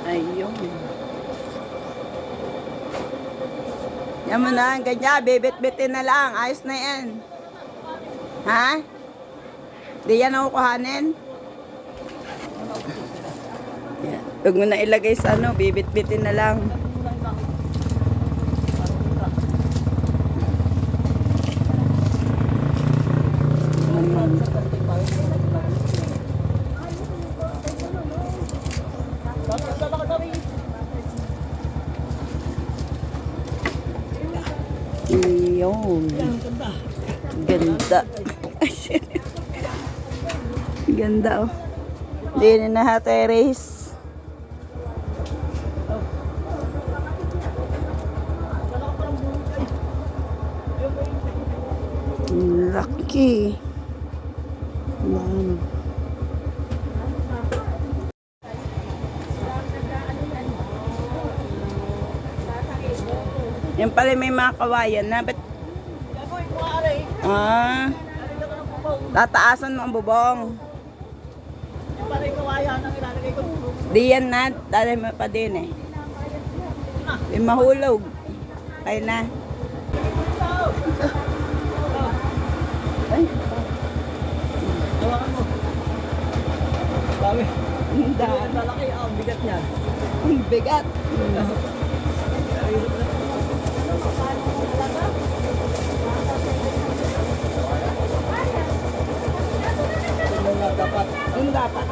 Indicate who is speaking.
Speaker 1: Ayun. Yan mo na, ganyan, bibit-bitin na lang. Ayos na yan. Ha? Di yan ako kuhanin? Yan. Huwag mo na ilagay sa ano, bibit-bitin na lang. Iyon. Ganda. Ganda oh. Hindi na ha-terrace. Laki. Yan pala may mga kawayan na. Ba't? Tataasan mo ang bubong. Di yan na. Dali mo pa din eh. May mahulog. Kaya na. Ay.
Speaker 2: Hawakan mo. Dami.
Speaker 1: Ang dami.
Speaker 2: Malaki ang bigat niya.
Speaker 1: Ang bigat.
Speaker 2: Dapat.
Speaker 1: Yung dapat.